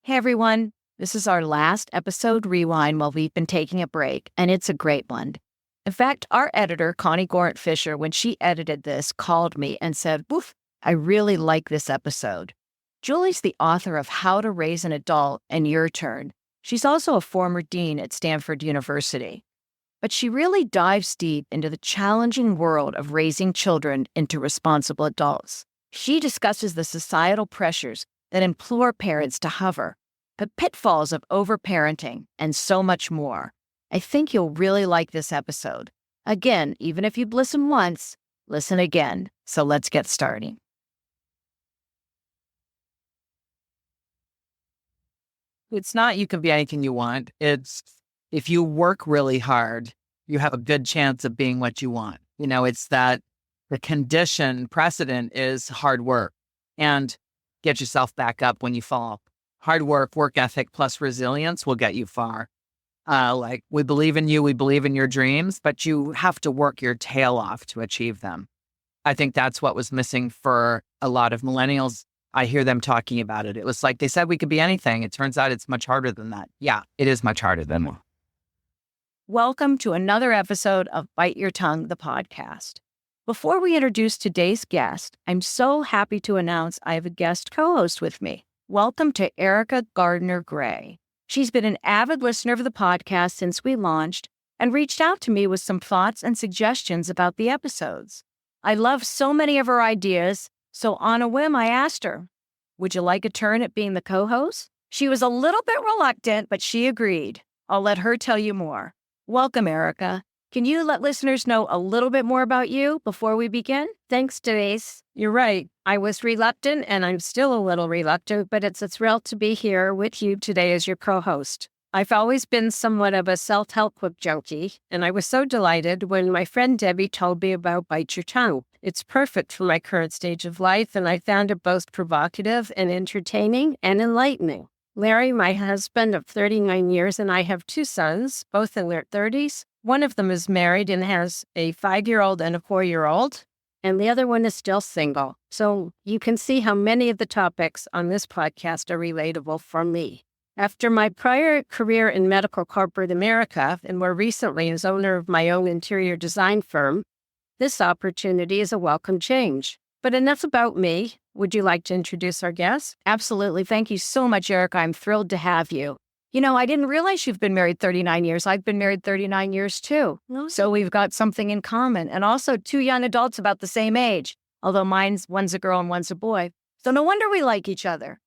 Hey everyone, this is our last episode rewind while we've been taking a break, and it's a great one. In fact, our editor, Connie Gorant Fisher, when she edited this, called me and said, "Woof, I really like this episode." Julie's the author of How to Raise an Adult and Your Turn. She's also a former dean at Stanford University. But she really dives deep into the challenging world of raising children into responsible adults. She discusses the societal pressures that implore parents to hover, the pitfalls of overparenting, and so much more. I think you'll really like this episode. Again, even if you've listened once, listen again. So let's get started. It's not you can be anything you want. It's if you work really hard, you have a good chance of being what you want. It's that the condition precedent is hard work and get yourself back up when you fall. Hard work ethic plus resilience will get you far. Like we believe in you, we believe in your dreams, but you have to work your tail off to achieve them. I think that's what was missing for a lot of millennials. I hear them talking about it. It was like they said we could be anything. It turns out it's much harder than that. Yeah, it is much harder than that. Welcome to another episode of Bite Your Tongue, the podcast. Before we introduce today's guest, I'm so happy to announce I have a guest co-host with me. Welcome to Erica Gardner-Gray. She's been an avid listener of the podcast since we launched and reached out to me with some thoughts and suggestions about the episodes. I love so many of her ideas, so on a whim I asked her, would you like a turn at being the co-host? She was a little bit reluctant, but she agreed. I'll let her tell you more. Welcome, Erica. Can you let listeners know a little bit more about you before we begin? Thanks, Denise. You're right. I was reluctant, and I'm still a little reluctant, but it's a thrill to be here with you today as your co-host. I've always been somewhat of a self-help book junkie, and I was so delighted when my friend Debbie told me about Bite Your Tongue. It's perfect for my current stage of life, and I found it both provocative and entertaining and enlightening. Larry, my husband of 39 years, and I have two sons, both in their 30s. One of them is married and has a 5-year-old and a 4-year-old, and the other one is still single. So you can see how many of the topics on this podcast are relatable for me. After my prior career in medical corporate America, and more recently as owner of my own interior design firm, this opportunity is a welcome change. But enough about me. Would you like to introduce our guest? Absolutely. Thank you so much, Erica. I'm thrilled to have you. I didn't realize you've been married 39 years. I've been married 39 years too. So we've got something in common. And also 2 young adults about the same age, although one's a girl and one's a boy. So no wonder we like each other.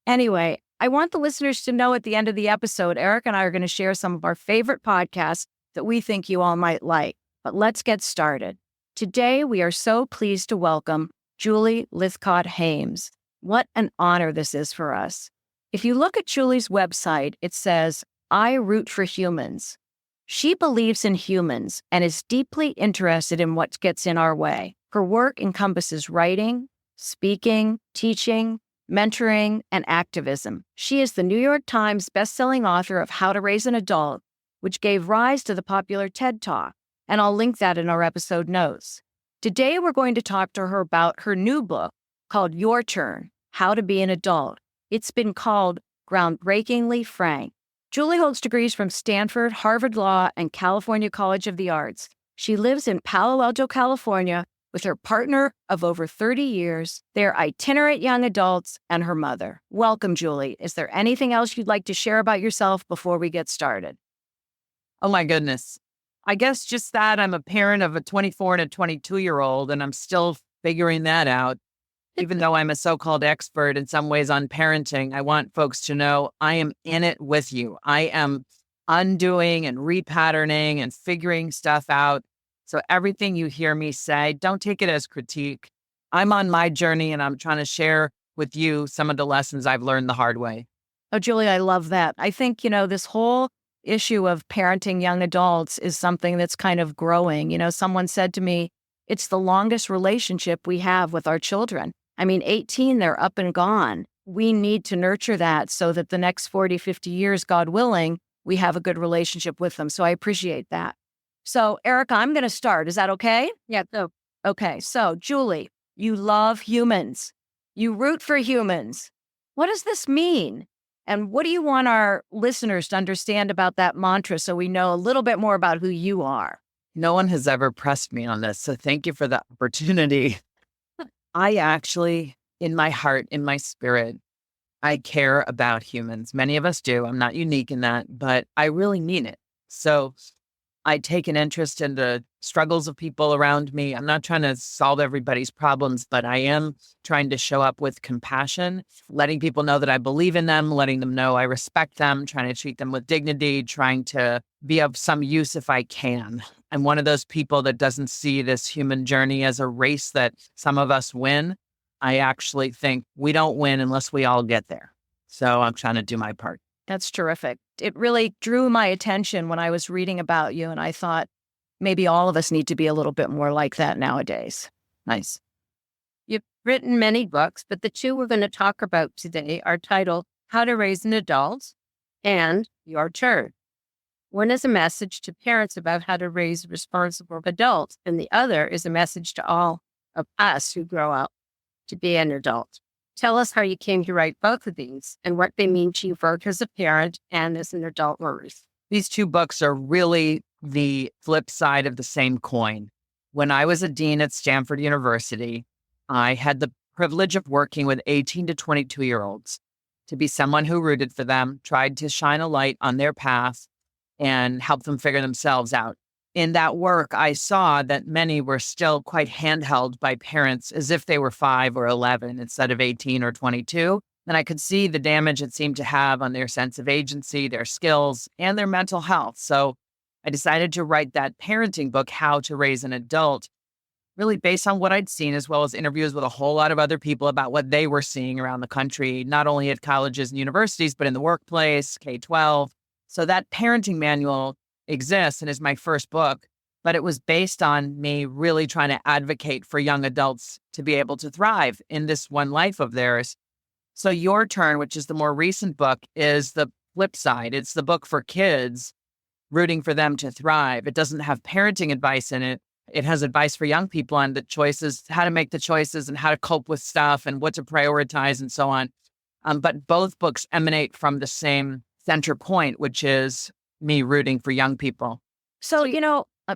Anyway, I want the listeners to know at the end of the episode, Eric and I are going to share some of our favorite podcasts that we think you all might like. But let's get started. Today, we are so pleased to welcome Julie Lythcott-Haims. What an honor this is for us. If you look at Julie's website, it says, I root for humans. She believes in humans and is deeply interested in what gets in our way. Her work encompasses writing, speaking, teaching, mentoring, and activism. She is the New York Times bestselling author of How to Raise an Adult, which gave rise to the popular TED Talk, and I'll link that in our episode notes. Today, we're going to talk to her about her new book called Your Turn, How to Be an Adult. It's been called groundbreakingly frank. Julie holds degrees from Stanford, Harvard Law, and California College of the Arts. She lives in Palo Alto, California, with her partner of over 30 years, their itinerant young adults, and her mother. Welcome, Julie. Is there anything else you'd like to share about yourself before we get started? Oh my goodness. I guess just that I'm a parent of a 24 and a 22-year-old, and I'm still figuring that out. Even though I'm a so-called expert in some ways on parenting, I want folks to know I am in it with you. I am undoing and repatterning and figuring stuff out. So everything you hear me say, don't take it as critique. I'm on my journey and I'm trying to share with you some of the lessons I've learned the hard way. Oh, Julie, I love that. I think, this whole issue of parenting young adults is something that's kind of growing. Someone said to me, it's the longest relationship we have with our children. 18, they're up and gone. We need to nurture that so that the next 40, 50 years, God willing, we have a good relationship with them. So I appreciate that. So, Erica, I'm going to start. Is that okay? Yeah. Okay. So, Julie, you love humans. You root for humans. What does this mean? And what do you want our listeners to understand about that mantra so we know a little bit more about who you are? No one has ever pressed me on this, so thank you for the opportunity. I actually, in my heart, in my spirit, I care about humans. Many of us do. I'm not unique in that, but I really mean it. So I take an interest in the struggles of people around me. I'm not trying to solve everybody's problems, but I am trying to show up with compassion, letting people know that I believe in them, letting them know I respect them, trying to treat them with dignity, trying to be of some use if I can. I'm one of those people that doesn't see this human journey as a race that some of us win. I actually think we don't win unless we all get there. So I'm trying to do my part. That's terrific. It really drew my attention when I was reading about you, and I thought maybe all of us need to be a little bit more like that nowadays. Nice. You've written many books, but the two we're going to talk about today are titled How to Raise an Adult and Your Turn. One is a message to parents about how to raise responsible adults, and the other is a message to all of us who grow up to be an adult. Tell us how you came to write both of these and what they mean to you both as a parent and as an adult Maurice. These two books are really the flip side of the same coin. When I was a dean at Stanford University, I had the privilege of working with 18 to 22-year-olds to be someone who rooted for them, tried to shine a light on their path, and help them figure themselves out. In that work, I saw that many were still quite handheld by parents as if they were 5 or 11 instead of 18 or 22. And I could see the damage it seemed to have on their sense of agency, their skills, and their mental health. So I decided to write that parenting book, How to Raise an Adult, really based on what I'd seen, as well as interviews with a whole lot of other people about what they were seeing around the country, not only at colleges and universities, but in the workplace, K-12. So that parenting manual exists and is my first book, but it was based on me really trying to advocate for young adults to be able to thrive in this one life of theirs. So Your Turn, which is the more recent book, is the flip side. It's the book for kids, rooting for them to thrive. It doesn't have parenting advice in it. It has advice for young people on the choices, how to make the choices and how to cope with stuff and what to prioritize and so on. But both books emanate from the same center point, which is me rooting for young people. So,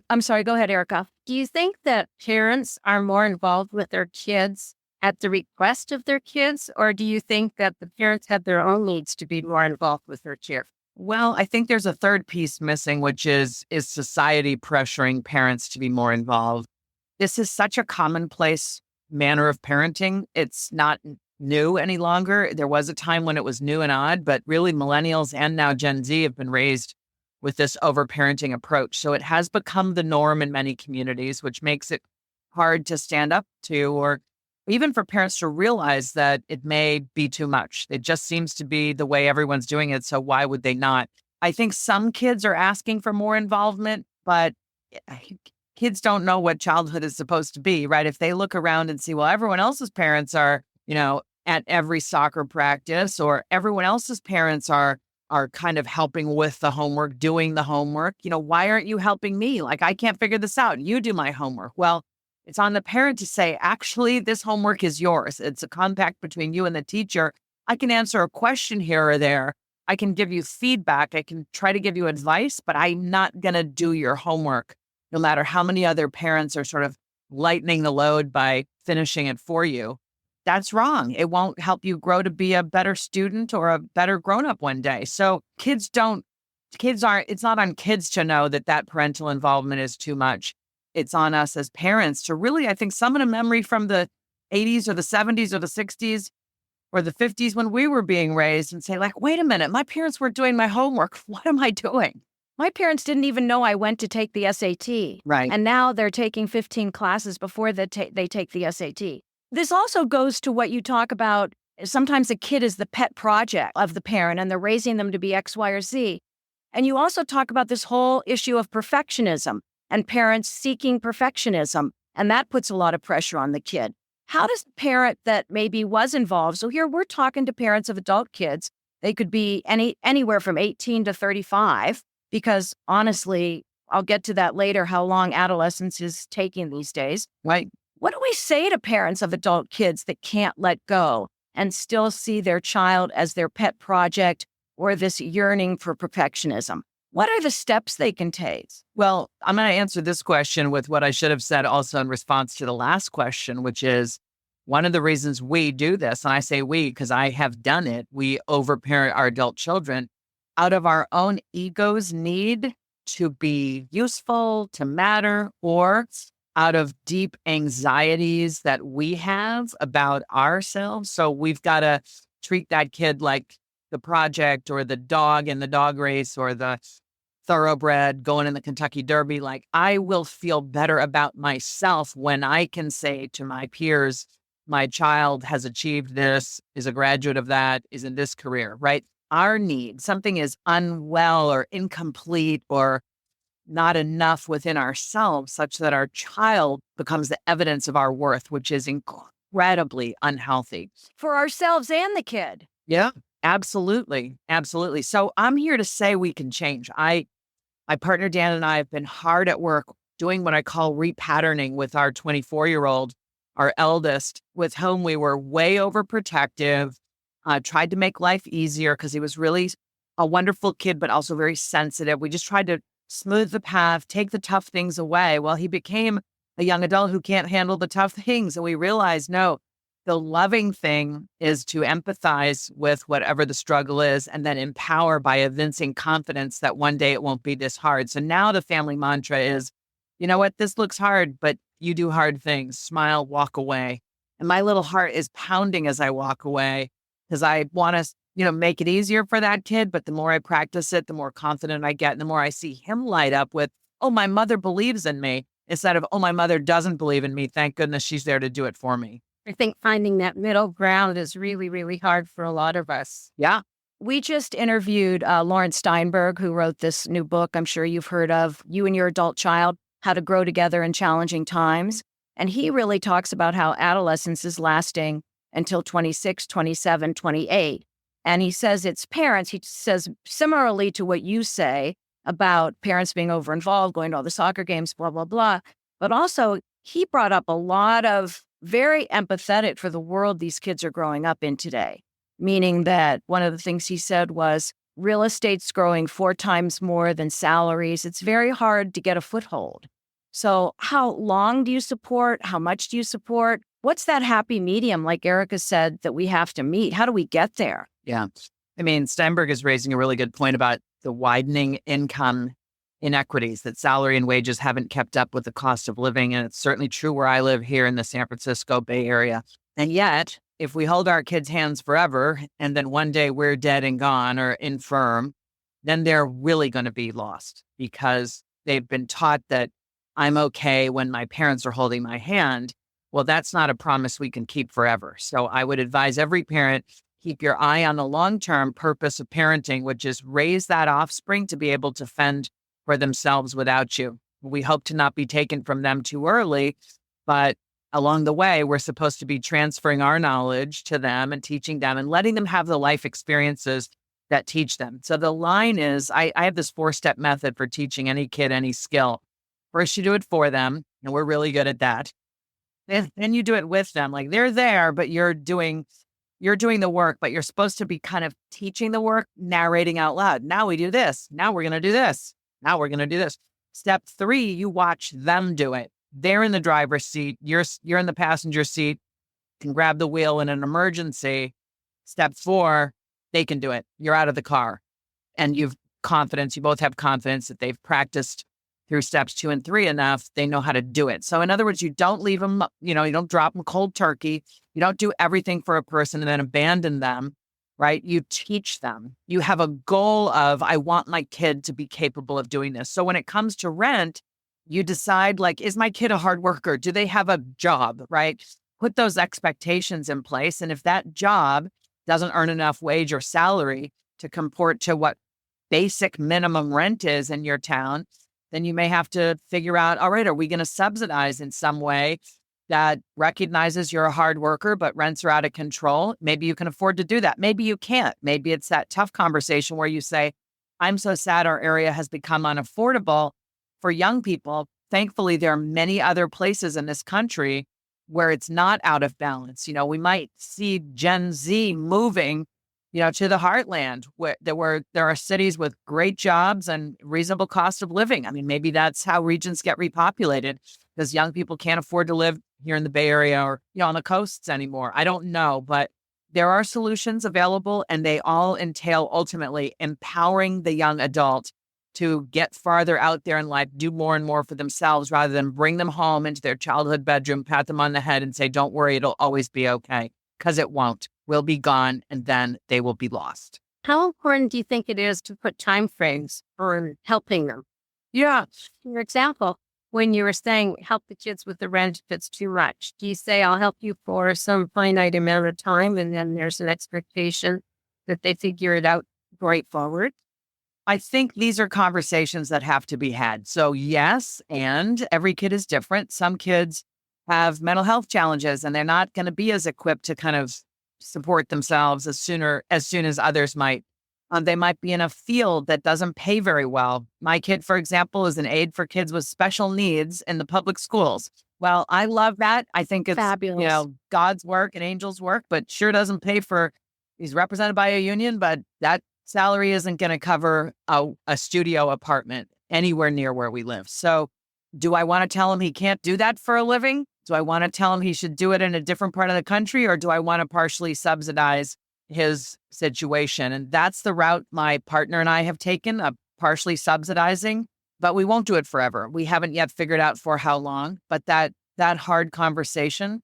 I'm sorry, go ahead, Erica. Do you think that parents are more involved with their kids at the request of their kids, or do you think that the parents have their own needs to be more involved with their kids? Well, I think there's a third piece missing, which is society pressuring parents to be more involved. This is such a commonplace manner of parenting. It's not new any longer. There was a time when it was new and odd, but really millennials and now Gen Z have been raised with this overparenting approach. So it has become the norm in many communities, which makes it hard to stand up to, or even for parents to realize that it may be too much. It just seems to be the way everyone's doing it. So why would they not? I think some kids are asking for more involvement, but kids don't know what childhood is supposed to be, right? If they look around and see, well, everyone else's parents are, at every soccer practice, or everyone else's parents are kind of helping with the homework, doing the homework. Why aren't you helping me? Like, I can't figure this out. You do my homework. Well, it's on the parent to say, actually, this homework is yours. It's a compact between you and the teacher. I can answer a question here or there. I can give you feedback. I can try to give you advice, but I'm not going to do your homework, no matter how many other parents are sort of lightening the load by finishing it for you. That's wrong. It won't help you grow to be a better student or a better grown-up one day. So it's not on kids to know that parental involvement is too much. It's on us as parents to really, I think, summon a memory from the 80s or the 70s or the 60s or the 50s when we were being raised and say, like, wait a minute, my parents were doing my homework. What am I doing? My parents didn't even know I went to take the SAT. Right. And now they're taking 15 classes before they take the SAT. This also goes to what you talk about. Sometimes a kid is the pet project of the parent and they're raising them to be X, Y, or Z. And you also talk about this whole issue of perfectionism and parents seeking perfectionism. And that puts a lot of pressure on the kid. How does the parent that maybe was involved? So here we're talking to parents of adult kids. They could be anywhere from 18 to 35, because honestly, I'll get to that later, how long adolescence is taking these days. Right. What do we say to parents of adult kids that can't let go and still see their child as their pet project or this yearning for perfectionism? What are the steps they can take? Well, I'm going to answer this question with what I should have said also in response to the last question, which is one of the reasons we do this. And I say we because I have done it. We overparent our adult children out of our own ego's need to be useful, to matter, or out of deep anxieties that we have about ourselves. So we've got to treat that kid like the project or the dog in the dog race or the thoroughbred going in the Kentucky Derby. Like, I will feel better about myself when I can say to my peers, my child has achieved this, is a graduate of that, is in this career, right? Our need, something is unwell or incomplete or not enough within ourselves such that our child becomes the evidence of our worth, which is incredibly unhealthy. For ourselves and the kid. Yeah, absolutely. Absolutely. So I'm here to say we can change. My partner, Dan, and I have been hard at work doing what I call repatterning with our 24-year-old, our eldest, with whom we were way overprotective, tried to make life easier because he was really a wonderful kid, but also very sensitive. We just tried to smooth the path, take the tough things away. Well, he became a young adult who can't handle the tough things. And we realized, no, the loving thing is to empathize with whatever the struggle is and then empower by evincing confidence that one day it won't be this hard. So now the family mantra is, you know what, this looks hard, but you do hard things. Smile, walk away. And my little heart is pounding as I walk away because I want to, make it easier for that kid. But the more I practice it, the more confident I get. And the more I see him light up with, oh, my mother believes in me, instead of, oh, my mother doesn't believe in me. Thank goodness she's there to do it for me. I think finding that middle ground is really, really hard for a lot of us. Yeah. We just interviewed Lawrence Steinberg, who wrote this new book I'm sure you've heard of, You and Your Adult Child, How to Grow Together in Challenging Times. And he really talks about how adolescence is lasting until 26, 27, 28. And he says it's parents. He says similarly to what you say about parents being over-involved, going to all the soccer games, blah, blah, blah. But also, he brought up a lot of very empathetic for the world these kids are growing up in today, meaning that one of the things he said was real estate's growing 4 times more than salaries. It's very hard to get a foothold. So how long do you support? How much do you support? What's that happy medium, like Erica said, that we have to meet? How do we get there? Yeah. I mean, Steinberg is raising a really good point about the widening income inequities, that salary and wages haven't kept up with the cost of living. And it's certainly true where I live here in the San Francisco Bay Area. And yet, if we hold our kids' hands forever, and then one day we're dead and gone or infirm, then they're really going to be lost because they've been taught that I'm okay when my parents are holding my hand. Well, that's not a promise we can keep forever. So I would advise every parent, keep your eye on the long-term purpose of parenting, which is raise that offspring to be able to fend for themselves without you. We hope to not be taken from them too early, but along the way, we're supposed to be transferring our knowledge to them and teaching them and letting them have the life experiences that teach them. So the line is, I have this 4-step method for teaching any kid any skill. First, you do it for them, and we're really good at that. Then you do it with them. Like, they're there, but you're doing the work, but you're supposed to be kind of teaching the work, narrating out loud. Now we do this. Now we're going to do this. Now we're going to do this. Step 3, you watch them do it. They're in the driver's seat. You're in the passenger seat. Can grab the wheel in an emergency. Step 4, they can do it. You're out of the car. And you've confidence. You both have confidence that they've practiced through steps 2 and 3 enough. They know how to do it. So in other words, you don't leave them, you don't drop them cold turkey. You don't do everything for a person and then abandon them, right? You teach them. You have a goal of, I want my kid to be capable of doing this. So when it comes to rent, you decide, like, is my kid a hard worker? Do they have a job, right? Put those expectations in place. And if that job doesn't earn enough wage or salary to comport to what basic minimum rent is in your town, then you may have to figure out, all right, are we going to subsidize in some way that recognizes you're a hard worker, but rents are out of control? Maybe you can afford to do that. Maybe you can't. Maybe it's that tough conversation where you say, I'm so sad our area has become unaffordable for young people. Thankfully, there are many other places in this country where it's not out of balance. We might see Gen Z moving, to the heartland where there are cities with great jobs and reasonable cost of living. I mean, maybe that's how regions get repopulated because young people can't afford to live here in the Bay Area or, on the coasts anymore. I don't know, but there are solutions available, and they all entail ultimately empowering the young adult to get farther out there in life, do more and more for themselves rather than bring them home into their childhood bedroom, pat them on the head and say, don't worry, it'll always be okay. Because it won't. We'll be gone and then they will be lost. How important do you think it is to put time frames for helping them? Yeah. For example, when you were saying help the kids with the rent if it's too much, do you say I'll help you for some finite amount of time and then there's an expectation that they figure it out going forward? I think these are conversations that have to be had. So yes, and every kid is different. Some kids have mental health challenges and they're not going to be as equipped to kind of support themselves as soon as others might. They might be in a field that doesn't pay very well. My kid, for example, is an aide for kids with special needs in the public schools. Well, I love that. I think it's Fabulous. God's work and angels' work, but sure doesn't pay for. He's represented by a union, but that salary isn't going to cover a studio apartment anywhere near where we live. So do I want to tell him he can't do that for a living? Do I want to tell him he should do it in a different part of the country? Or do I want to partially subsidize his situation? And that's the route my partner and I have taken, partially subsidizing, but we won't do it forever. We haven't yet figured out for how long, but that hard conversation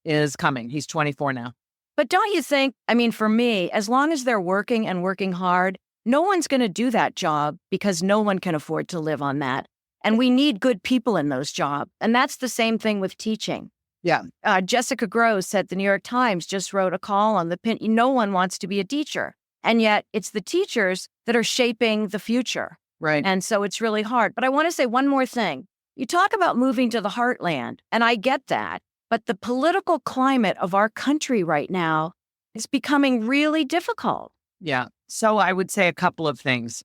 is coming. He's 24 now. But don't you think, I mean, for me, as long as they're working and working hard, no one's going to do that job because no one can afford to live on that. And we need good people in those jobs. And that's the same thing with teaching. Yeah. Jessica Gross said the New York Times just wrote a call on the pin. No one wants to be a teacher. And yet it's the teachers that are shaping the future. Right. And so it's really hard. But I want to say one more thing. You talk about moving to the heartland, and I get that. But the political climate of our country right now is becoming really difficult. Yeah. So I would say a couple of things,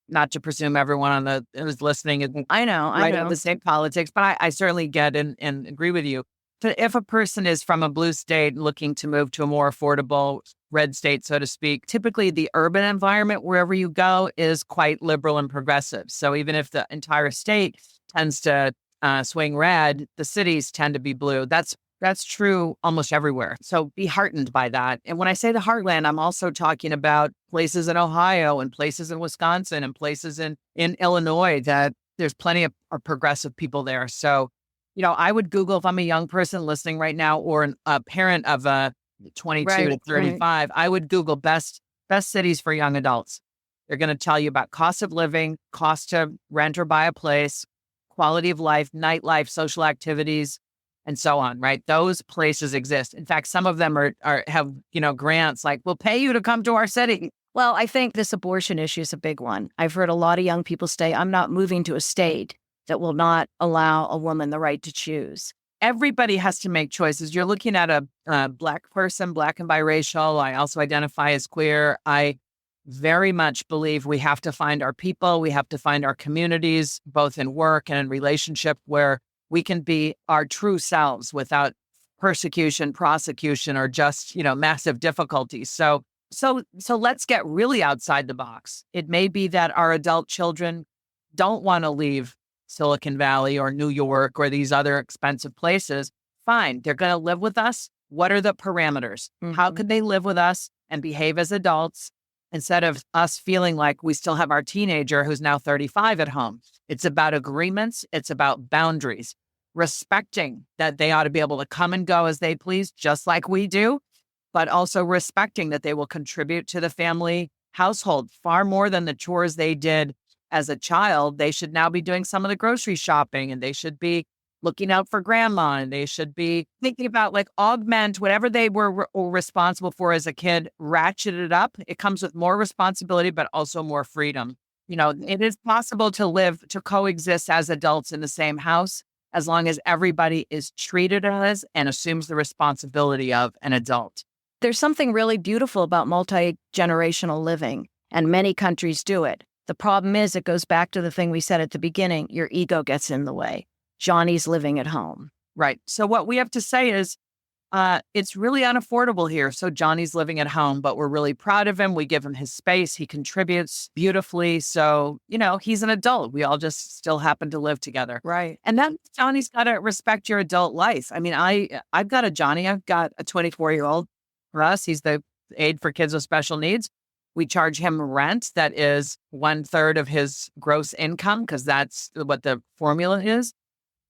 not to presume everyone who's listening is I know. the same politics, but I certainly get and agree with you. But if a person is from a blue state looking to move to a more affordable red state, so to speak, typically the urban environment wherever you go is quite liberal and progressive. So even if the entire state tends to swing red, the cities tend to be blue. That's true almost everywhere. So be heartened by that. And when I say the heartland, I'm also talking about places in Ohio and places in Wisconsin and places in Illinois that there's plenty of progressive people there. So, I would Google if I'm a young person listening right now or a parent of a 22 to 35, right. I would Google best cities for young adults. They're going to tell you about cost of living, cost to rent or buy a place, quality of life, nightlife, social activities, and so on, right? Those places exist. In fact, some of them have grants like, we'll pay you to come to our city. Well, I think this abortion issue is a big one. I've heard a lot of young people say, I'm not moving to a state that will not allow a woman the right to choose. Everybody has to make choices. You're looking at a Black person, Black and biracial. I also identify as queer. I very much believe we have to find our people. We have to find our communities, both in work and in relationship, where we can be our true selves without persecution, prosecution, or just, massive difficulties. So let's get really outside the box. It may be that our adult children don't want to leave Silicon Valley or New York or these other expensive places. Fine. They're going to live with us. What are the parameters? Mm-hmm. How could they live with us and behave as adults instead of us feeling like we still have our teenager who's now 35 at home? It's about agreements. It's about boundaries, respecting that they ought to be able to come and go as they please, just like we do, but also respecting that they will contribute to the family household far more than the chores they did as a child. They should now be doing some of the grocery shopping, and they should be looking out for grandma, and they should be thinking about augment whatever they were responsible for as a kid, ratchet it up. It comes with more responsibility, but also more freedom. It is possible to coexist as adults in the same house as long as everybody is treated as and assumes the responsibility of an adult. There's something really beautiful about multi-generational living, and many countries do it. The problem is it goes back to the thing we said at the beginning. Your ego gets in the way. Johnny's living at home. Right. So what we have to say is, it's really unaffordable here. So Johnny's living at home, but we're really proud of him. We give him his space. He contributes beautifully. So, he's an adult. We all just still happen to live together. Right. And then Johnny's got to respect your adult life. I mean, I've got a 24-year-old. For us, he's the aid for kids with special needs. We charge him rent that is 1/3 of his gross income because that's what the formula is.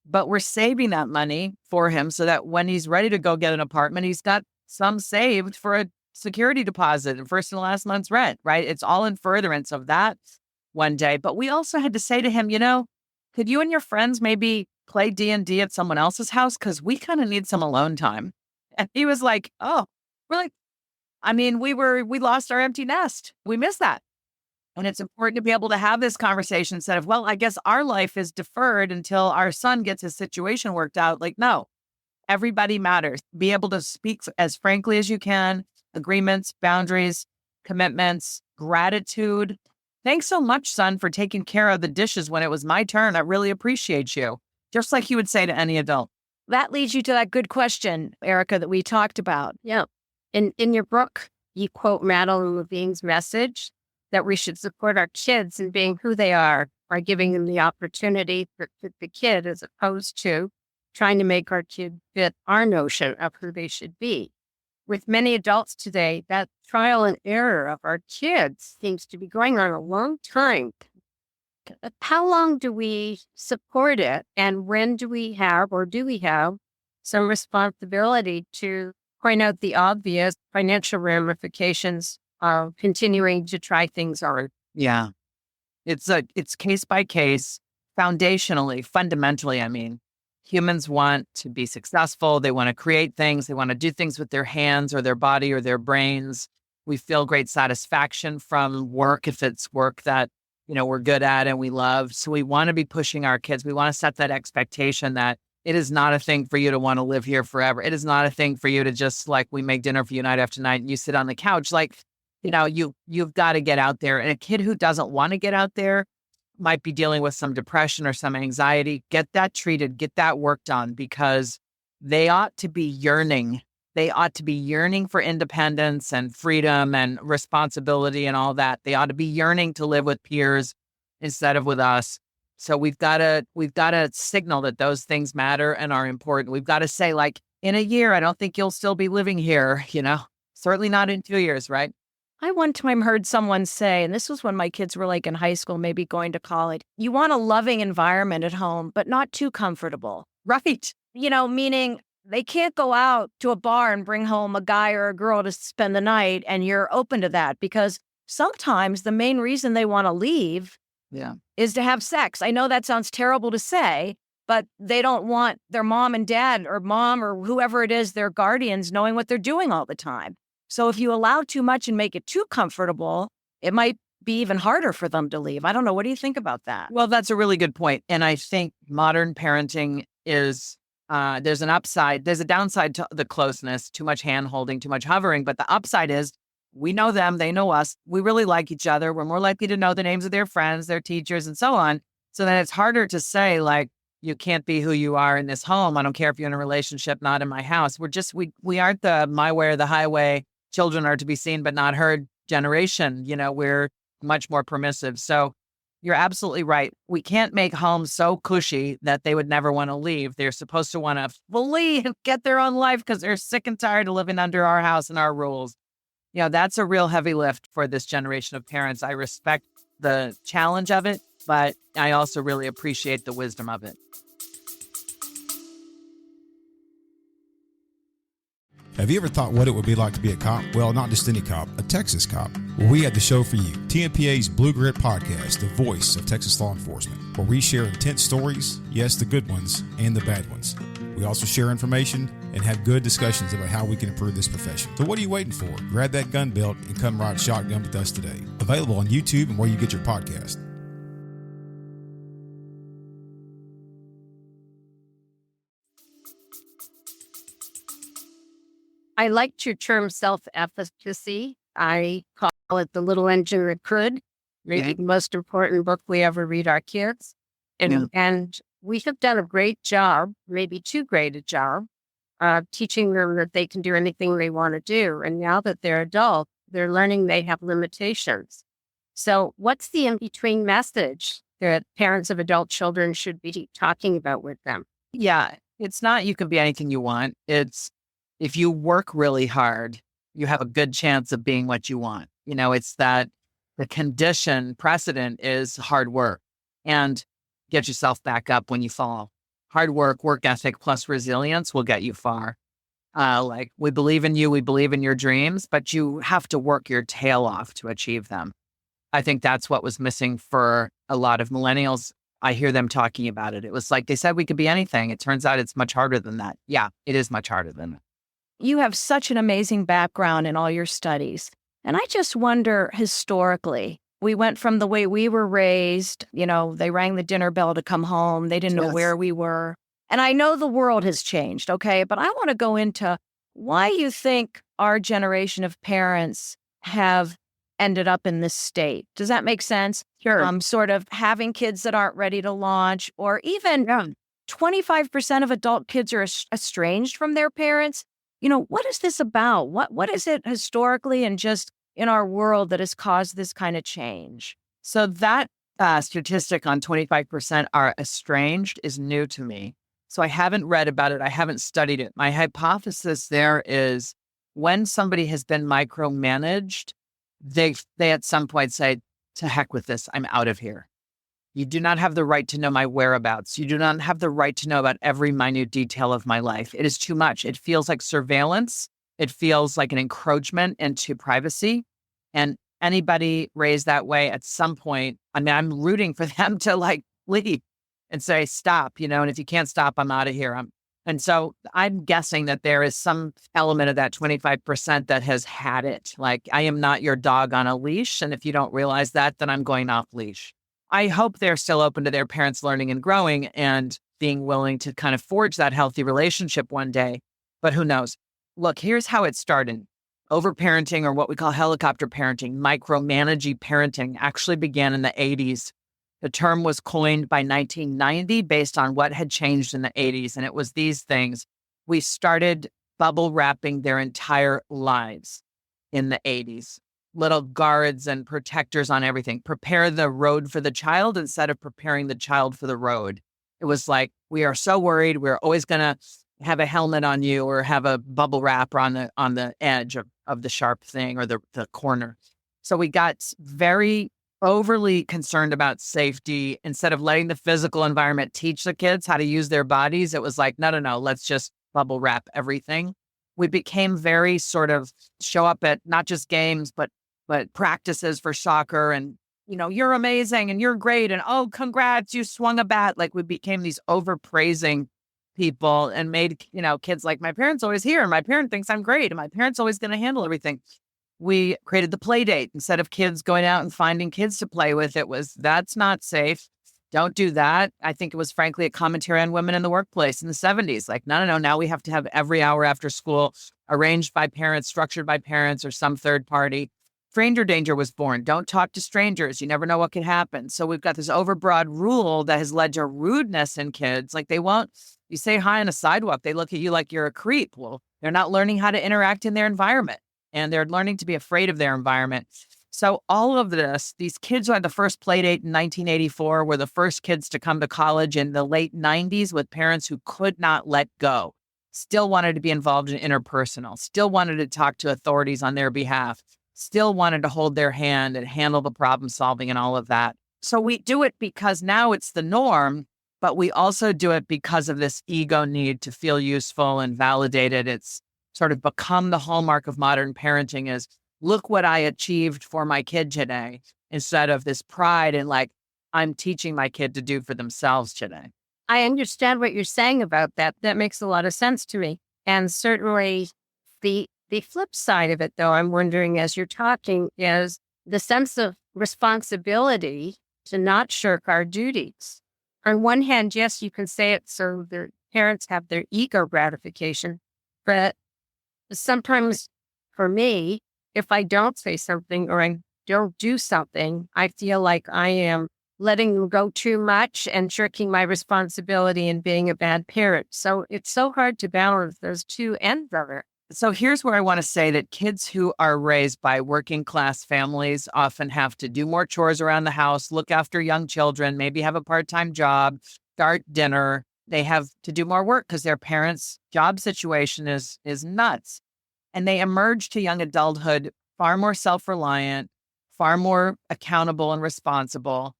But we're saving that money for him so that when he's ready to go get an apartment, he's got some saved for a security deposit and first and last month's rent, right? It's all in furtherance of that one day. But we also had to say to him, could you and your friends maybe play D&D at someone else's house? Because we kind of need some alone time. And he was like, oh, we're like, I mean, we lost our empty nest. We miss that. And it's important to be able to have this conversation instead of, well, I guess our life is deferred until our son gets his situation worked out. Like, no, everybody matters. Be able to speak as frankly as you can, agreements, boundaries, commitments, gratitude. Thanks so much, son, for taking care of the dishes when it was my turn. I really appreciate you. Just like you would say to any adult. That leads you to that good question, Erica, that we talked about. Yeah. In your book, you quote Madeline Levine's message that we should support our kids in being who they are by giving them the opportunity to fit the kid as opposed to trying to make our kid fit our notion of who they should be. With many adults today, that trial and error of our kids seems to be going on a long time. How long do we support it? And when do we have some responsibility to point out the obvious financial ramifications of continuing to try things on? Yeah. It's case by case, fundamentally, I mean. Humans want to be successful. They want to create things. They want to do things with their hands or their body or their brains. We feel great satisfaction from work if it's work that, we're good at and we love. So we want to be pushing our kids. We want to set that expectation that it is not a thing for you to want to live here forever. It is not a thing for you to just like we make dinner for you night after night and you sit on the couch. Like, you've got to get out there. And a kid who doesn't want to get out there might be dealing with some depression or some anxiety. Get that treated, get that worked on because they ought to be yearning. They ought to be yearning for independence and freedom and responsibility and all that. They ought to be yearning to live with peers instead of with us. So we've got to signal that those things matter and are important. We've got to say, like, in a year, I don't think you'll still be living here, certainly not in 2 years, right? I one time heard someone say, and this was when my kids were like in high school, maybe going to college, you want a loving environment at home, but not too comfortable. Right. Meaning they can't go out to a bar and bring home a guy or a girl to spend the night and you're open to that because sometimes the main reason they want to leave is to have sex. I know that sounds terrible to say, but they don't want their mom and dad or mom or whoever it is, their guardians, knowing what they're doing all the time. So if you allow too much and make it too comfortable, it might be even harder for them to leave. I don't know. What do you think about that? Well, that's a really good point. And I think modern parenting is, there's an upside. There's a downside to the closeness, too much hand holding, too much hovering. But the upside is we know them, they know us. We really like each other. We're more likely to know the names of their friends, their teachers, and so on. So then it's harder to say, like, you can't be who you are in this home. I don't care if you're in a relationship, not in my house. We aren't the my way or the highway. Children are to be seen but not heard generation. We're much more permissive. So you're absolutely right. We can't make homes so cushy that they would never want to leave. They're supposed to want to fully get their own life because they're sick and tired of living under our house and our rules. That's a real heavy lift for this generation of parents. I respect the challenge of it, but I also really appreciate the wisdom of it. Have you ever thought what it would be like to be a cop? Well, not just any cop, a Texas cop. Well, we have the show for you. TMPA's Blue Grit Podcast, the voice of Texas law enforcement, where we share intense stories, yes, the good ones and the bad ones. We also share information and have good discussions about how we can improve this profession. So what are you waiting for? Grab that gun belt and come ride shotgun with us today. Available on YouTube and where you get your podcast. I liked your term self-efficacy. I call it the little engine that could. Maybe the most important book we ever read our kids. And we have done a great job, maybe too great a job, teaching them that they can do anything they want to do. And now that they're adults, they're learning they have limitations. So what's the in-between message that parents of adult children should be talking about with them? Yeah, it's not you can be anything you want. It's if you work really hard, you have a good chance of being what you want. It's that the condition precedent is hard work and get yourself back up when you fall. Hard work ethic plus resilience will get you far. Like we believe in you, we believe in your dreams, but you have to work your tail off to achieve them. I think that's what was missing for a lot of millennials. I hear them talking about it. It was like they said we could be anything. It turns out it's much harder than that. Yeah, it is much harder than that. You have such an amazing background in all your studies. And I just wonder, historically, we went from the way we were raised, they rang the dinner bell to come home. They didn't know where we were. And I know the world has changed, okay? But I want to go into why you think our generation of parents have ended up in this state. Does that make sense? Sure. Sort of having kids that aren't ready to launch, or even 25% of adult kids are estranged from their parents. What is this about? What is it historically and just in our world that has caused this kind of change? So that statistic on 25% are estranged is new to me. So I haven't read about it. I haven't studied it. My hypothesis there is when somebody has been micromanaged, they at some point say, to heck with this, I'm out of here. You do not have the right to know my whereabouts. You do not have the right to know about every minute detail of my life. It is too much. It feels like surveillance. It feels like an encroachment into privacy. And anybody raised that way at some point, I'm rooting for them to leave and say, stop, and if you can't stop, I'm out of here. And so I'm guessing that there is some element of that 25% that has had it. Like, I am not your dog on a leash. And if you don't realize that, then I'm going off leash. I hope they're still open to their parents learning and growing and being willing to kind of forge that healthy relationship one day. But who knows? Look, here's how it started. Overparenting, or what we call helicopter parenting, micromanaging parenting, actually began in the 80s. The term was coined by 1990 based on what had changed in the 80s. And it was these things. We started bubble wrapping their entire lives in the 80s. Little guards and protectors on everything. Prepare the road for the child instead of preparing the child for the road. It was like, we are so worried. We're always going to have a helmet on you or have a bubble wrap on the edge of the sharp thing or the corner. So we got very overly concerned about safety. Instead of letting the physical environment teach the kids how to use their bodies, it was like, no, let's just bubble wrap everything. We became very sort of show up at not just games, but practices for soccer and, you're amazing and you're great. And, oh, congrats, you swung a bat. Like, we became these overpraising people and made, kids like, my parents always here. And my parent thinks I'm great. And my parent's always going to handle everything. We created the play date. Instead of kids going out and finding kids to play with, it was, that's not safe. Don't do that. I think it was frankly a commentary on women in the workplace in the 70s. Like, no, now we have to have every hour after school arranged by parents, structured by parents or some third party. Stranger danger was born. Don't talk to strangers. You never know what could happen. So we've got this overbroad rule that has led to rudeness in kids. Like, you say hi on a sidewalk, they look at you like you're a creep. Well, they're not learning how to interact in their environment. And they're learning to be afraid of their environment. So all of this, these kids who had the first play date in 1984 were the first kids to come to college in the late 90s with parents who could not let go, still wanted to be involved in interpersonal, still wanted to talk to authorities on their behalf, still wanted to hold their hand and handle the problem solving and all of that. So we do it because now it's the norm, but we also do it because of this ego need to feel useful and validated. It's sort of become the hallmark of modern parenting is, look what I achieved for my kid today, instead of this pride in like, I'm teaching my kid to do for themselves today. I understand what you're saying about that. That makes a lot of sense to me. And certainly the flip side of it, though, I'm wondering as you're talking, is the sense of responsibility to not shirk our duties. On one hand, yes, you can say it so their parents have their ego gratification, but sometimes for me, if I don't say something or I don't do something, I feel like I am letting them go too much and shirking my responsibility and being a bad parent. So it's so hard to balance those two ends of it. So here's where I want to say that kids who are raised by working class families often have to do more chores around the house, look after young children, maybe have a part-time job, start dinner. They have to do more work because their parents' job situation is nuts. And they emerge to young adulthood far more self-reliant, far more accountable and responsible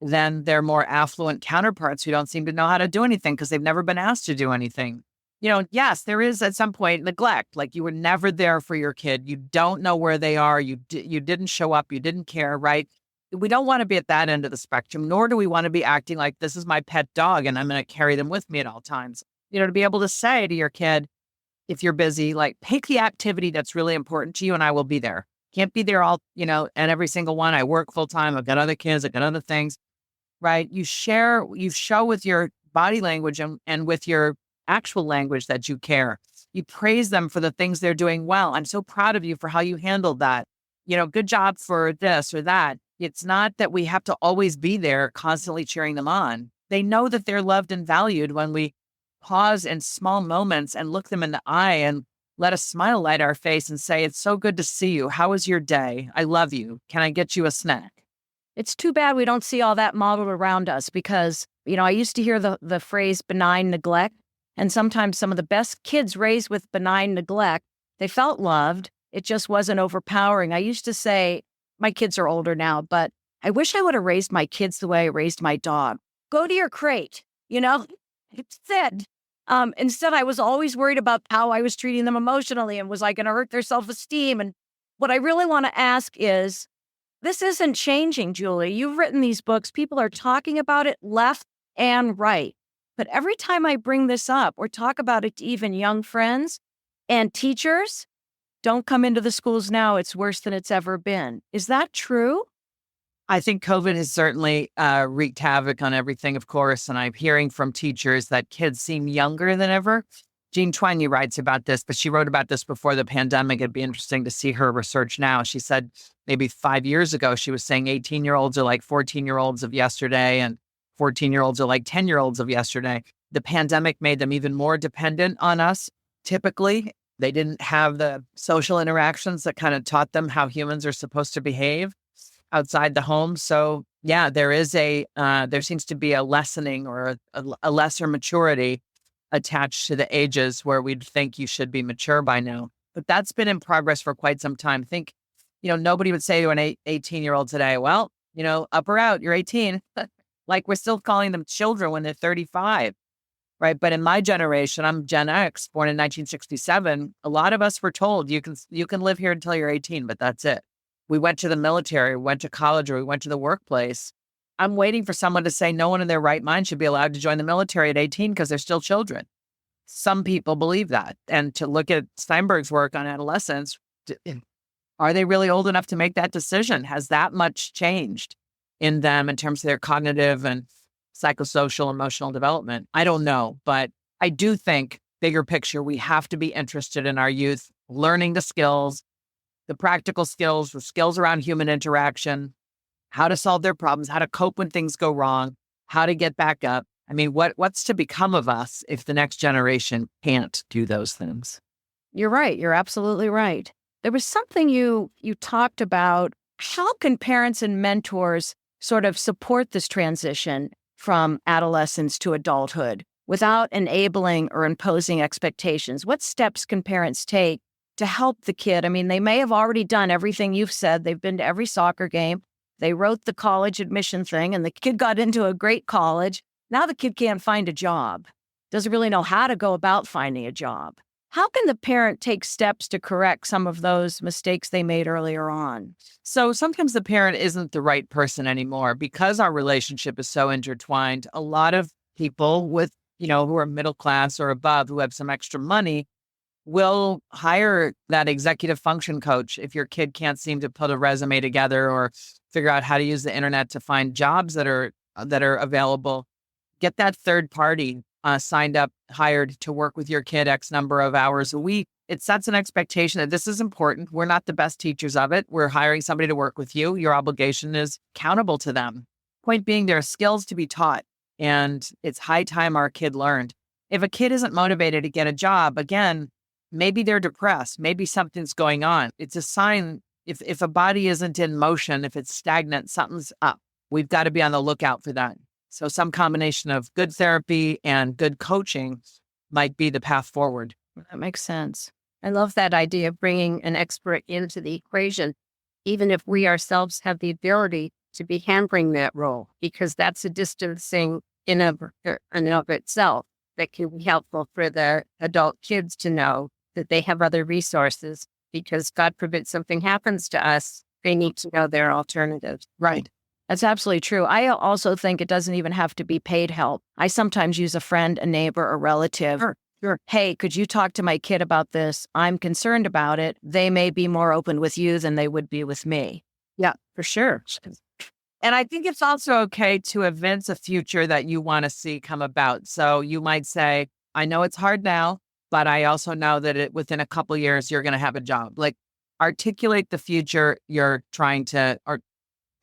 than their more affluent counterparts who don't seem to know how to do anything because they've never been asked to do anything. Yes, there is at some point neglect. Like you were never there for your kid. You don't know where they are. You didn't show up. You didn't care, right? We don't want to be at that end of the spectrum, nor do we want to be acting like this is my pet dog and I'm going to carry them with me at all times. To be able to say to your kid, if you're busy, like pick the activity that's really important to you and I will be there. Can't be there all, and every single one. I work full time. I've got other kids. I've got other things, right? You show with your body language and with your actual language that you care. You praise them for the things they're doing well. I'm so proud of you for how you handled that. Good job for this or that. It's not that we have to always be there constantly cheering them on. They know that they're loved and valued when we pause in small moments and look them in the eye and let a smile light our face and say, it's so good to see you. How was your day? I love you. Can I get you a snack? It's too bad we don't see all that modeled around us because, I used to hear the phrase benign neglect. And sometimes some of the best kids raised with benign neglect, they felt loved. It just wasn't overpowering. I used to say, my kids are older now, but I wish I would have raised my kids the way I raised my dog. Go to your crate, it's said. Instead, I was always worried about how I was treating them emotionally and was I going to hurt their self-esteem? And what I really want to ask is, this isn't changing, Julie. You've written these books. People are talking about it left and right. But every time I bring this up or talk about it to even young friends and teachers, don't come into the schools now. It's worse than it's ever been. Is that true? I think COVID has certainly wreaked havoc on everything, of course. And I'm hearing from teachers that kids seem younger than ever. Jean Twenge writes about this, but she wrote about this before the pandemic. It'd be interesting to see her research now. She said maybe 5 years ago, she was saying 18-year-olds are like 14-year-olds of yesterday and 14-year-olds are like 10-year-olds of yesterday. The pandemic made them even more dependent on us. Typically, they didn't have the social interactions that kind of taught them how humans are supposed to behave outside the home. So yeah, there seems to be a lessening or a lesser maturity attached to the ages where we'd think you should be mature by now. But that's been in progress for quite some time. Think, nobody would say to an 18-year-old today, well, up or out, you're 18. Like we're still calling them children when they're 35, right? But in my generation, I'm Gen X, born in 1967. A lot of us were told you can live here until you're 18, but that's it. We went to the military, we went to college, or we went to the workplace. I'm waiting for someone to say no one in their right mind should be allowed to join the military at 18 because they're still children. Some people believe that. And to look at Steinberg's work on adolescence, are they really old enough to make that decision? Has that much changed in them in terms of their cognitive and psychosocial, emotional development? I don't know, but I do think bigger picture, we have to be interested in our youth, learning the skills, the practical skills, the skills around human interaction, how to solve their problems, how to cope when things go wrong, how to get back up. I mean, what's to become of us if the next generation can't do those things? You're right. You're absolutely right. There was something you talked about. How can parents and mentors sort of support this transition from adolescence to adulthood without enabling or imposing expectations? What steps can parents take to help the kid? I mean, they may have already done everything you've said. They've been to every soccer game. They wrote the college admission thing and the kid got into a great college. Now the kid can't find a job, doesn't really know how to go about finding a job. How can the parent take steps to correct some of those mistakes they made earlier on? So sometimes the parent isn't the right person anymore because our relationship is so intertwined. A lot of people with, who are middle class or above, who have some extra money, will hire that executive function coach if your kid can't seem to put a resume together or figure out how to use the internet to find jobs that are available. Get that third party signed up, hired to work with your kid X number of hours a week. It sets an expectation that this is important. We're not the best teachers of it. We're hiring somebody to work with you. Your obligation is accountable to them. Point being, there are skills to be taught, and it's high time our kid learned. If a kid isn't motivated to get a job, again, maybe they're depressed. Maybe something's going on. It's a sign if a body isn't in motion, if it's stagnant, something's up. We've got to be on the lookout for that. So some combination of good therapy and good coaching might be the path forward. That makes sense. I love that idea of bringing an expert into the equation, even if we ourselves have the ability to be hampering that role, because that's a distancing in and of itself that can be helpful for the adult kids to know that they have other resources, because God forbid something happens to us, they need to know their alternatives. Right. That's absolutely true. I also think it doesn't even have to be paid help. I sometimes use a friend, a neighbor, a relative. Sure. Hey, could you talk to my kid about this? I'm concerned about it. They may be more open with you than they would be with me. Yeah, for sure. And I think it's also okay to evince a future that you want to see come about. So you might say, I know it's hard now, but I also know that within a couple of years, you're going to have a job. Like, articulate the future you're trying to, or a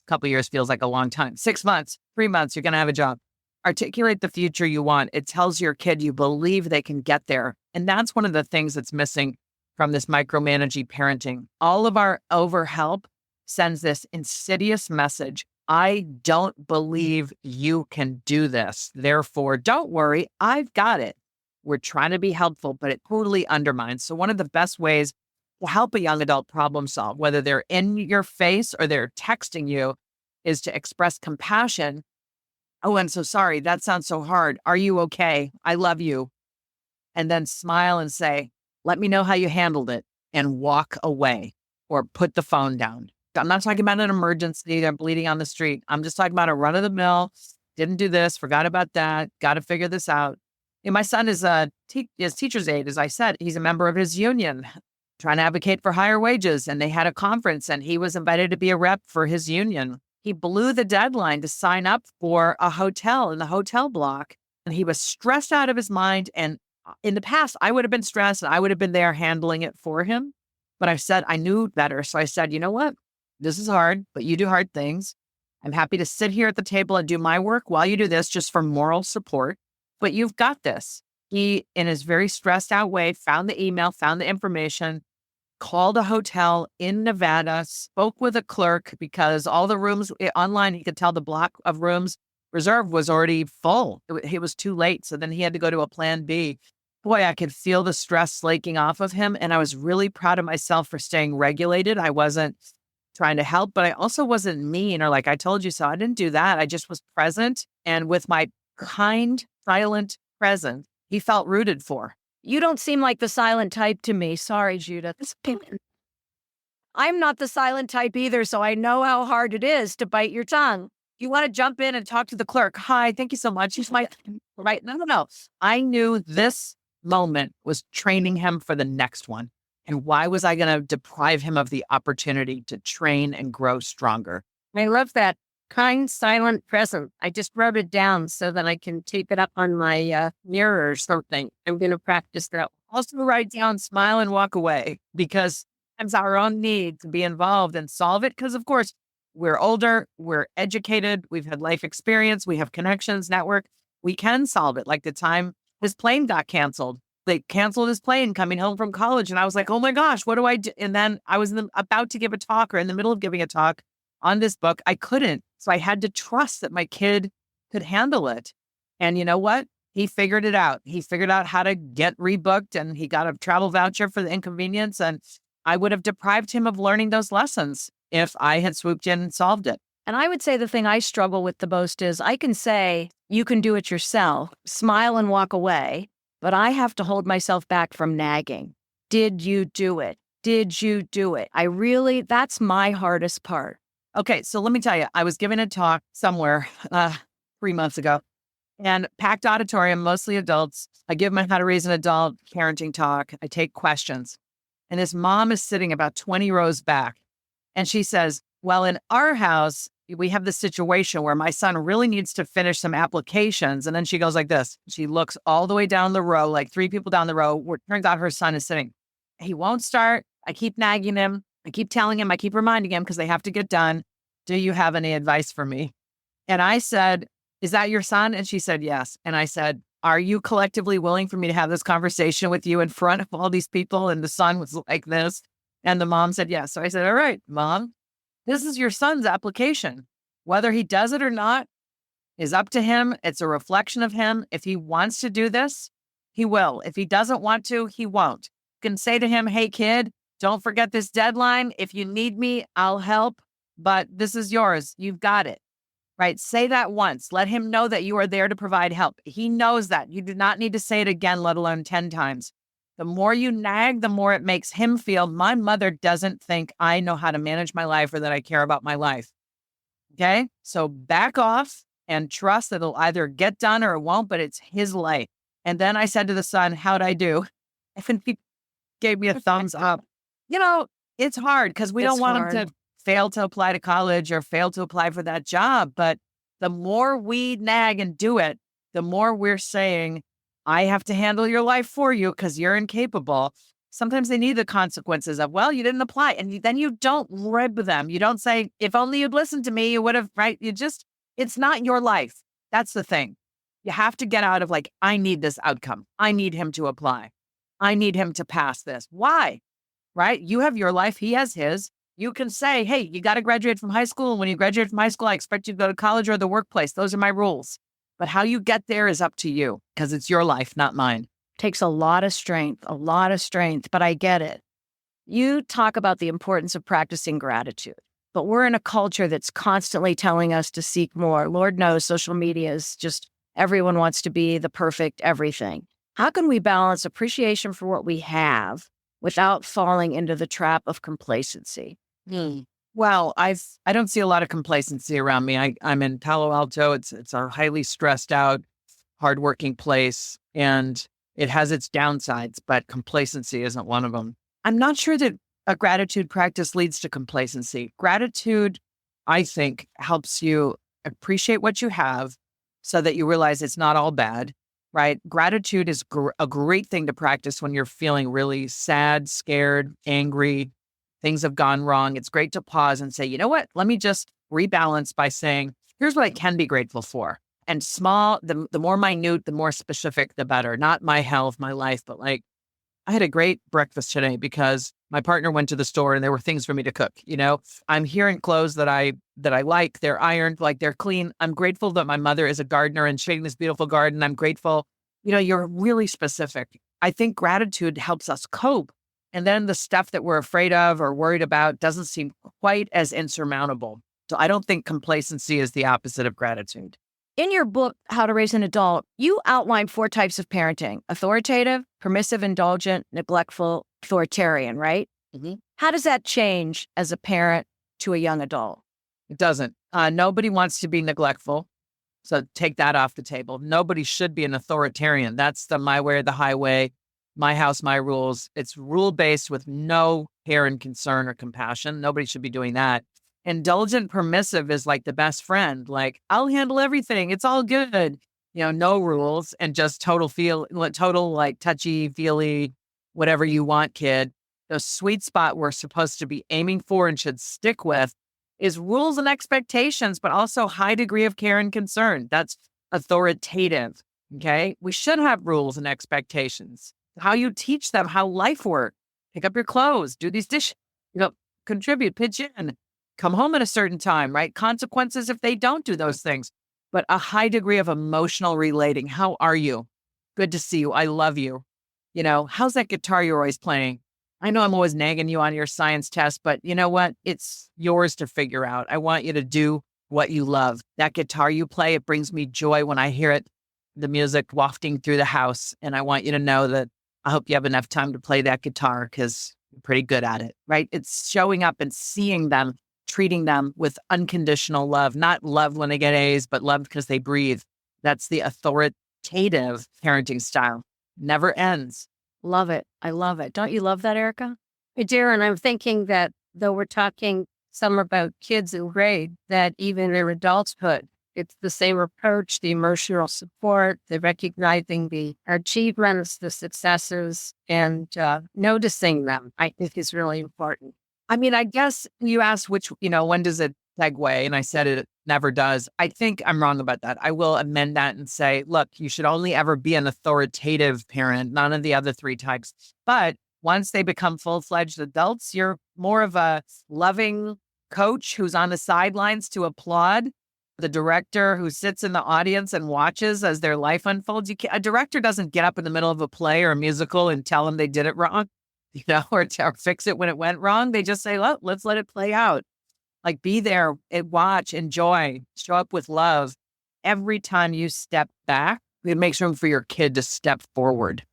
couple of years feels like a long time. 6 months, 3 months, you're going to have a job. Articulate the future you want. It tells your kid you believe they can get there. And that's one of the things that's missing from this micromanaging parenting. All of our overhelp sends this insidious message. I don't believe you can do this. Therefore, don't worry, I've got it. We're trying to be helpful, but it totally undermines. So one of the best ways to help a young adult problem solve, whether they're in your face or they're texting you, is to express compassion. Oh, I'm so sorry. That sounds so hard. Are you okay? I love you. And then smile and say, let me know how you handled it, and walk away or put the phone down. I'm not talking about an emergency. They're bleeding on the street. I'm just talking about a run of the mill. Didn't do this. Forgot about that. Got to figure this out. And my son is his teacher's aide. As I said, he's a member of his union, trying to advocate for higher wages. And they had a conference, and he was invited to be a rep for his union. He blew the deadline to sign up for a hotel in the hotel block, and he was stressed out of his mind. And in the past, I would have been stressed, and I would have been there handling it for him. But I said, I knew better. So I said, you know what? This is hard, but you do hard things. I'm happy to sit here at the table and do my work while you do this, just for moral support. But you've got this. He, in his very stressed out way, found the email, found the information, called a hotel in Nevada, spoke with a clerk, because all the rooms online, he could tell the block of rooms reserved was already full. It was too late. So then he had to go to a plan B. Boy, I could feel the stress slaking off of him. And I was really proud of myself for staying regulated. I wasn't trying to help, but I also wasn't mean or like, I told you so. I didn't do that. I just was present. And with my kind, silent presence, he felt rooted for. You don't seem like the silent type to me. Sorry, Judith. I'm not the silent type either, so I know how hard it is to bite your tongue. You want to jump in and talk to the clerk. Hi, thank you so much. He's my, right? No. I knew this moment was training him for the next one. And why was I going to deprive him of the opportunity to train and grow stronger? I love that kind, silent presence. I just wrote it down so that I can tape it up on my mirror or something. I'm going to practice that. Also write down, smile, and walk away, because it's our own need to be involved and solve it. Because, of course, we're older, we're educated, we've had life experience, we have connections, network. We can solve it. Like the time his plane got canceled. They canceled his plane coming home from college. And I was like, oh my gosh, what do I do? And then I was about to give a talk, or in the middle of giving a talk on this book. I couldn't. So I had to trust that my kid could handle it. And you know what? He figured it out. He figured out how to get rebooked, and he got a travel voucher for the inconvenience. And I would have deprived him of learning those lessons if I had swooped in and solved it. And I would say the thing I struggle with the most is I can say, you can do it yourself, smile and walk away. But I have to hold myself back from nagging. Did you do it? Did you do it? That's my hardest part. Okay, so let me tell you, I was giving a talk somewhere 3 months ago, and packed auditorium, mostly adults. I give my how to raise an adult parenting talk. I take questions. And this mom is sitting about 20 rows back. And she says, well, in our house, we have this situation where my son really needs to finish some applications. And then she goes like this. She looks all the way down the row, like 3 people down the row, where it turns out her son is sitting. He won't start. I keep nagging him. I keep telling him, I keep reminding him, because they have to get done. Do you have any advice for me? And I said, is that your son? And she said, yes. And I said, are you collectively willing for me to have this conversation with you in front of all these people? And the son was like this. And the mom said, yes. So I said, all right, mom, this is your son's application. Whether he does it or not is up to him. It's a reflection of him. If he wants to do this, he will. If he doesn't want to, he won't. You can say to him, hey, kid, don't forget this deadline. If you need me, I'll help, but this is yours. You've got it, right? Say that once. Let him know that you are there to provide help. He knows that. You do not need to say it again, let alone 10 times. The more you nag, the more it makes him feel, my mother doesn't think I know how to manage my life or that I care about my life. Okay? So back off and trust that it'll either get done or it won't, but it's his life. And then I said to the son, how'd I do? And he gave me a thumbs up. It's hard because we don't want him to fail to apply to college or fail to apply for that job. But the more we nag and do it, the more we're saying, I have to handle your life for you because you're incapable. Sometimes they need the consequences of, well, you didn't apply. And then you don't rib them. You don't say, if only you'd listened to me, you would have, right? It's not your life. That's the thing. You have to get out of like, I need this outcome. I need him to apply. I need him to pass this. Why? Right? You have your life. He has his. You can say, hey, you got to graduate from high school. And when you graduate from high school, I expect you to go to college or the workplace. Those are my rules. But how you get there is up to you because it's your life, not mine. Takes a lot of strength, but I get it. You talk about the importance of practicing gratitude, but we're in a culture that's constantly telling us to seek more. Lord knows social media is just, everyone wants to be the perfect everything. How can we balance appreciation for what we have without falling into the trap of complacency? Well, I don't see a lot of complacency around me. I'm in Palo Alto. It's a highly stressed out, hardworking place, and it has its downsides, but complacency isn't one of them. I'm not sure that a gratitude practice leads to complacency. Gratitude, I think, helps you appreciate what you have so that you realize it's not all bad, right? Gratitude is a great thing to practice when you're feeling really sad, scared, angry, things have gone wrong. It's great to pause and say, you know what? Let me just rebalance by saying, here's what I can be grateful for. And small, the more minute, the more specific, the better. Not my health, my life, but like, I had a great breakfast today because my partner went to the store and there were things for me to cook. I'm hearing clothes that I like. They're ironed, like they're clean. I'm grateful that my mother is a gardener and shading this beautiful garden. I'm grateful. You're really specific. I think gratitude helps us cope. And then the stuff that we're afraid of or worried about doesn't seem quite as insurmountable. So I don't think complacency is the opposite of gratitude. In your book, How to Raise an Adult, you outline 4 types of parenting: authoritative, permissive, indulgent, neglectful, authoritarian, right? Mm-hmm. How does that change as a parent to a young adult? It doesn't. Nobody wants to be neglectful. So take that off the table. Nobody should be an authoritarian. That's the my way or the highway, my house, my rules. It's rule-based with no care and concern or compassion. Nobody should be doing that. Indulgent permissive is like the best friend. Like, I'll handle everything. It's all good. No rules and just total like touchy feely, whatever you want, kid. The sweet spot we're supposed to be aiming for and should stick with is rules and expectations, but also high degree of care and concern. That's authoritative. Okay. We should have rules and expectations. How you teach them how life works. Pick up your clothes, do these dishes, contribute, pitch in. Come home at a certain time, right? Consequences if they don't do those things, but a high degree of emotional relating. How are you? Good to see you. I love you. How's that guitar you're always playing? I know I'm always nagging you on your science test, but you know what? It's yours to figure out. I want you to do what you love. That guitar you play, it brings me joy when I hear it, the music wafting through the house. And I want you to know that I hope you have enough time to play that guitar because you're pretty good at it, right? It's showing up and seeing them, treating them with unconditional love, not love when they get A's, but love because they breathe. That's the authoritative parenting style. Never ends. Love it. I love it. Don't you love that, Erica? I do. And I'm thinking that though we're talking some about kids in grade, that even in adulthood, it's the same approach, the emotional support, the recognizing the achievements, the successes, and noticing them, I think is really important. I mean, I guess you asked when does it segue? And I said it never does. I think I'm wrong about that. I will amend that and say, look, you should only ever be an authoritative parent, none of the other three types. But once they become full-fledged adults, you're more of a loving coach who's on the sidelines to applaud, the director who sits in the audience and watches as their life unfolds. A director doesn't get up in the middle of a play or a musical and tell them they did it wrong, or fix it when it went wrong. They just say, well, let's let it play out. Like, be there, watch, enjoy, show up with love. Every time you step back, it makes room for your kid to step forward.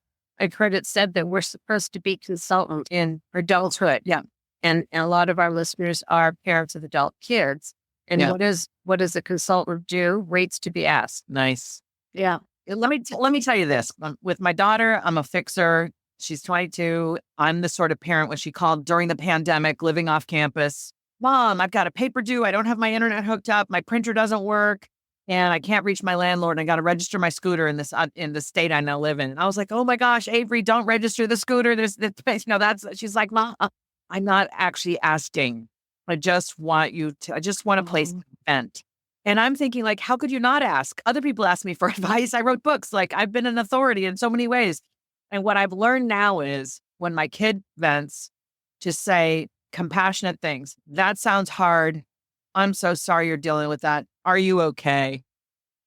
I've heard it said that we're supposed to be consultant in adulthood. Yeah. And a lot of our listeners are parents of adult kids. And Yeah. what does a consultant do? Rates to be asked. Nice. Yeah. Let me tell you this. With my daughter, I'm a fixer. She's 22. I'm the sort of parent when she called during the pandemic, living off campus. Mom, I've got a paper due. I don't have my internet hooked up. My printer doesn't work. And I can't reach my landlord. I got to register my scooter in the state I now live in. And I was like, oh my gosh, Avery, don't register the scooter. She's like, Mom, I'm not actually asking. I just want a place to vent. And I'm thinking, like, how could you not ask? Other people ask me for advice. I wrote books. Like, I've been an authority in so many ways. And what I've learned now is when my kid vents, to say compassionate things. That sounds hard. I'm so sorry you're dealing with that. Are you okay?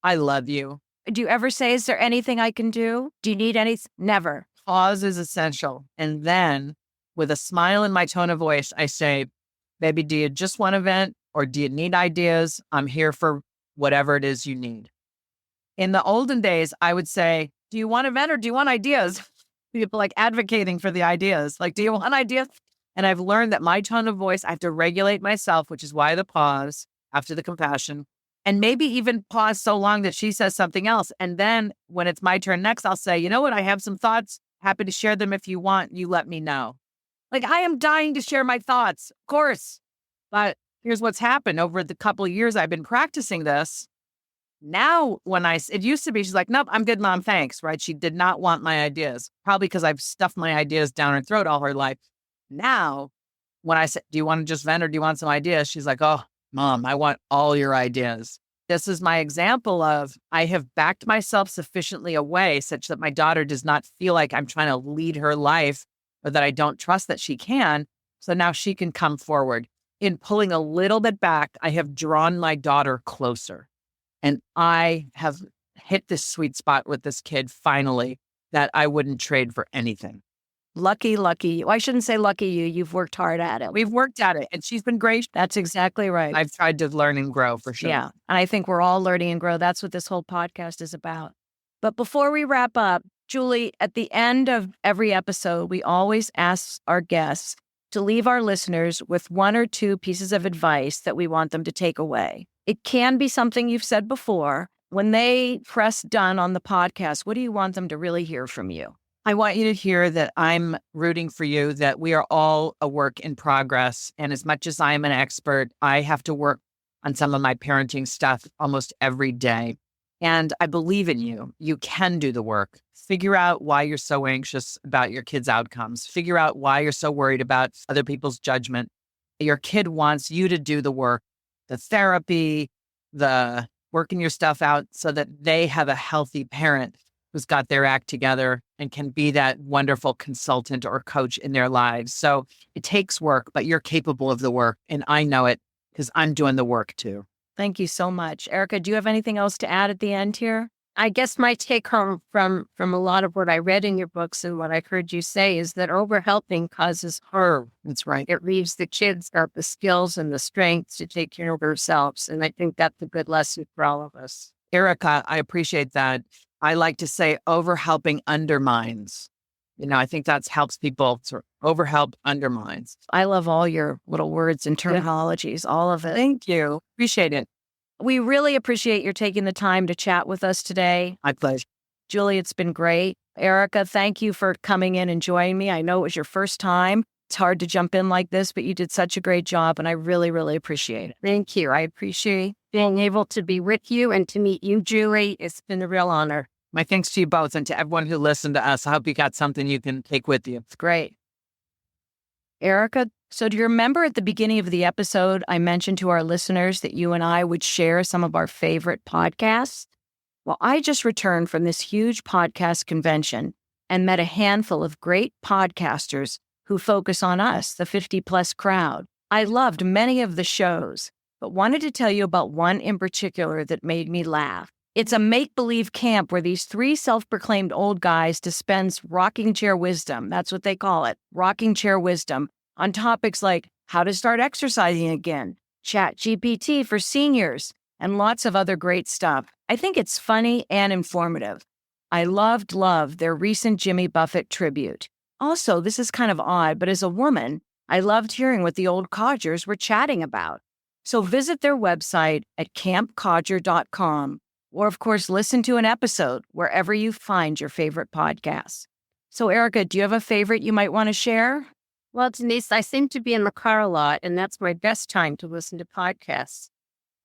I love you. Do you ever say, is there anything I can do? Do you need any? Never. Pause is essential. And then with a smile in my tone of voice, I say, baby, do you just want to vent or do you need ideas? I'm here for whatever it is you need. In the olden days, I would say, do you want to vent or do you want ideas? People like advocating for the ideas. Like, do you want ideas? And I've learned that my tone of voice, I have to regulate myself, which is why the pause after the compassion, and maybe even pause so long that she says something else. And then when it's my turn next, I'll say, you know what? I have some thoughts. Happy to share them if you want. You let me know. Like, I am dying to share my thoughts, of course. But here's what's happened over the couple of years I've been practicing this. Now, it used to be, she's like, nope, I'm good, Mom, thanks, right? She did not want my ideas, probably because I've stuffed my ideas down her throat all her life. Now, when I say, do you want to just vent or do you want some ideas? She's like, oh, Mom, I want all your ideas. This is my example of I have backed myself sufficiently away such that my daughter does not feel like I'm trying to lead her life or that I don't trust that she can. So now she can come forward. In pulling a little bit back, I have drawn my daughter closer. And I have hit this sweet spot with this kid finally that I wouldn't trade for anything. Lucky you. I shouldn't say lucky you. You've worked hard at it. We've worked at it, and she's been great. That's exactly right. I've tried to learn and grow for sure. Yeah. And I think we're all learning and grow. That's what this whole podcast is about. But before we wrap up, Julie, at the end of every episode, we always ask our guests to leave our listeners with one or two pieces of advice that we want them to take away. It can be something you've said before. When they press done on the podcast, what do you want them to really hear from you? I want you to hear that I'm rooting for you, that we are all a work in progress. And as much as I'm an expert, I have to work on some of my parenting stuff almost every day. And I believe in you. You can do the work. Figure out why you're so anxious about your kids' outcomes. Figure out why you're so worried about other people's judgment. Your kid wants you to do the work, the therapy, the working your stuff out so that they have a healthy parent who's got their act together and can be that wonderful consultant or coach in their lives. So it takes work, but you're capable of the work. And I know it because I'm doing the work too. Thank you so much. Erica, do you have anything else to add at the end here? I guess my take home from a lot of what I read in your books and what I heard you say is that overhelping causes harm. That's right. It leaves the kids without the skills and the strength to take care of themselves. And I think that's a good lesson for all of us. Erica, I appreciate that. I like to say overhelping undermines. I think that helps people. Sort of overhelp undermines. I love all your little words and terminologies, all of it. Thank you. Appreciate it. We really appreciate your taking the time to chat with us today. My pleasure. Julie, it's been great. Erica, thank you for coming in and joining me. I know it was your first time. It's hard to jump in like this, but you did such a great job, and I really, really appreciate it. Thank you. I appreciate being able to be with you and to meet you, Julie. It's been a real honor. My thanks to you both and to everyone who listened to us. I hope you got something you can take with you. It's great. Erica So, do you remember at the beginning of the episode, I mentioned to our listeners that you and I would share some of our favorite podcasts? Well, I just returned from this huge podcast convention and met a handful of great podcasters who focus on us, the 50-plus crowd. I loved many of the shows, but wanted to tell you about one in particular that made me laugh. It's a make-believe camp where these three self-proclaimed old guys dispense rocking chair wisdom, that's what they call it, rocking chair wisdom, on topics like how to start exercising again, ChatGPT for seniors, and lots of other great stuff. I think it's funny and informative. I loved their recent Jimmy Buffett tribute. Also, this is kind of odd, but as a woman, I loved hearing what the old codgers were chatting about. So visit their website at campcodger.com, or of course, listen to an episode wherever you find your favorite podcasts. So Erica, do you have a favorite you might want to share? Well, Denise, I seem to be in the car a lot, and that's my best time to listen to podcasts.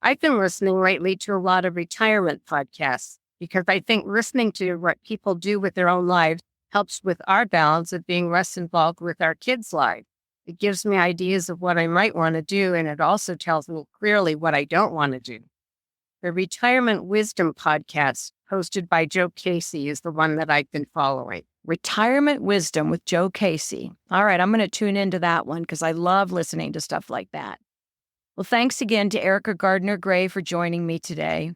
I've been listening lately to a lot of retirement podcasts because I think listening to what people do with their own lives helps with our balance of being less involved with our kids' lives. It gives me ideas of what I might want to do, and it also tells me clearly what I don't want to do. The Retirement Wisdom podcast, hosted by Joe Casey, is the one that I've been following. Retirement Wisdom with Joe Casey. All right, I'm going to tune into that one because I love listening to stuff like that. Well, thanks again to Erica Gardner-Gray for joining me today.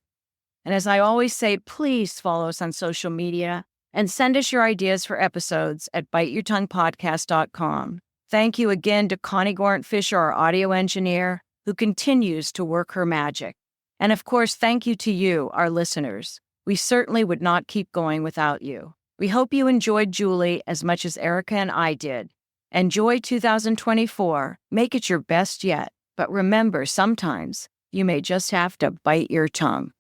And as I always say, please follow us on social media and send us your ideas for episodes at biteyourtonguepodcast.com. Thank you again to Connie Gorant-Fisher, our audio engineer, who continues to work her magic. And of course, thank you to you, our listeners. We certainly would not keep going without you. We hope you enjoyed Julie as much as Erica and I did. Enjoy 2024. Make it your best yet. But remember, sometimes you may just have to bite your tongue.